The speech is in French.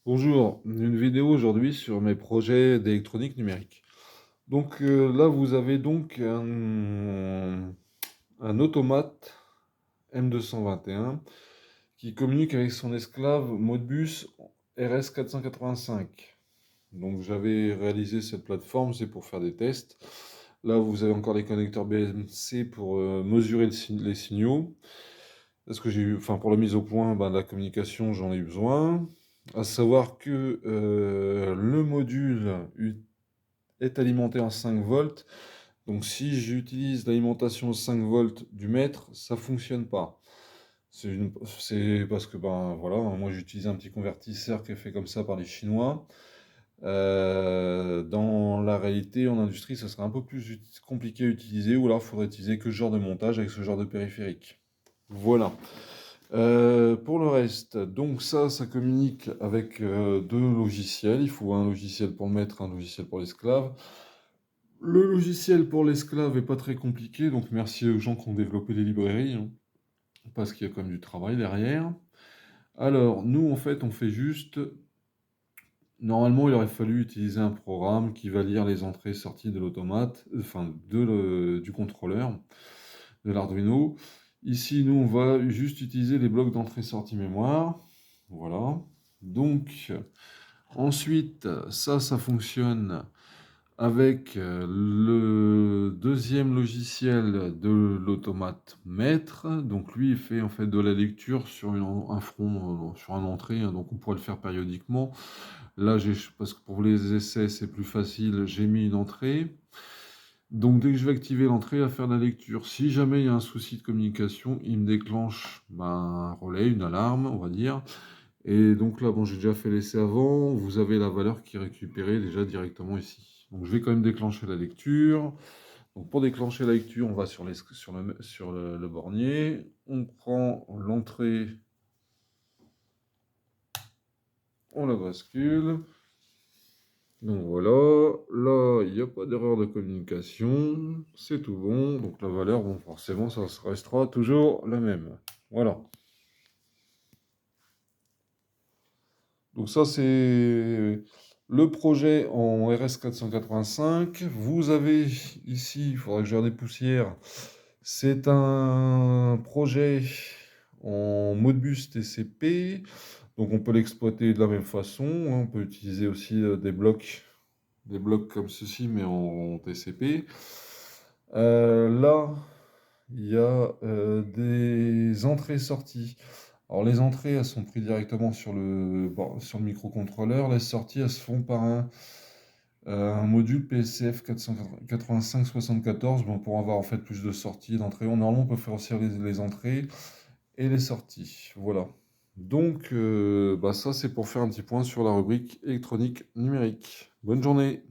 Bonjour, une vidéo aujourd'hui sur mes projets d'électronique numérique. Là, vous avez donc un automate M221 qui communique avec son esclave Modbus RS485. Donc j'avais réalisé cette plateforme, c'est pour faire des tests. Là, vous avez encore les connecteurs BMC pour mesurer les signaux. Parce que j'ai eu, enfin pour la mise au point de la communication, j'en ai eu besoin. À savoir que le module est alimenté en 5 volts. Donc si j'utilise l'alimentation 5 volts du mètre, ça fonctionne pas. C'est parce que voilà, moi j'utilise un petit convertisseur qui est fait comme ça par les Chinois. Dans la réalité, en industrie, ça serait un peu plus compliqué à utiliser, ou alors il faudrait utiliser que ce genre de montage avec ce genre de périphérique. Voilà. Pour le reste, donc ça communique avec deux logiciels. Il faut un logiciel pour le maître, un logiciel pour l'esclave. Le logiciel pour l'esclave est pas très compliqué, donc merci aux gens qui ont développé les librairies, hein, parce qu'il y a quand même du travail derrière. Alors, nous, en fait, on fait juste... Normalement, il aurait fallu utiliser un programme qui va lire les entrées et sorties de l'automate, enfin du contrôleur, de l'Arduino. Ici, nous, on va juste utiliser les blocs d'entrée-sortie mémoire. Voilà. Donc, ensuite, ça fonctionne avec le deuxième logiciel de l'automate maître. Donc, lui, il fait en fait de la lecture sur un front, sur un entrée, hein, donc on pourrait le faire périodiquement. Là, parce que pour les essais, c'est plus facile, j'ai mis une entrée. Donc, dès que je vais activer l'entrée, il va faire la lecture. Si jamais il y a un souci de communication, il me déclenche un relais, une alarme, on va dire. Et donc là, bon, j'ai déjà fait l'essai avant. Vous avez la valeur qui est récupérée déjà directement ici. Donc, je vais quand même déclencher la lecture. Donc, pour déclencher la lecture, on va sur le bornier. On prend l'entrée, on la bascule. Donc voilà, là, il n'y a pas d'erreur de communication, c'est tout bon. Donc la valeur, bon, forcément, ça restera toujours la même. Voilà. Donc ça, c'est le projet en RS485. Vous avez ici, il faudra que je garde des poussières, c'est un projet en Modbus TCP. Donc on peut l'exploiter de la même façon, hein. On peut utiliser aussi des blocs comme ceci, mais en TCP. Là, il y a des entrées-sorties. Alors les entrées, elles sont prises directement sur le microcontrôleur. Les sorties, elles se font par un module PSCF 485-74. Bon, pour avoir en fait plus de sorties, d'entrées. Normalement, on peut faire aussi les entrées et les sorties. Voilà. Donc, ça, c'est pour faire un petit point sur la rubrique électronique numérique. Bonne journée!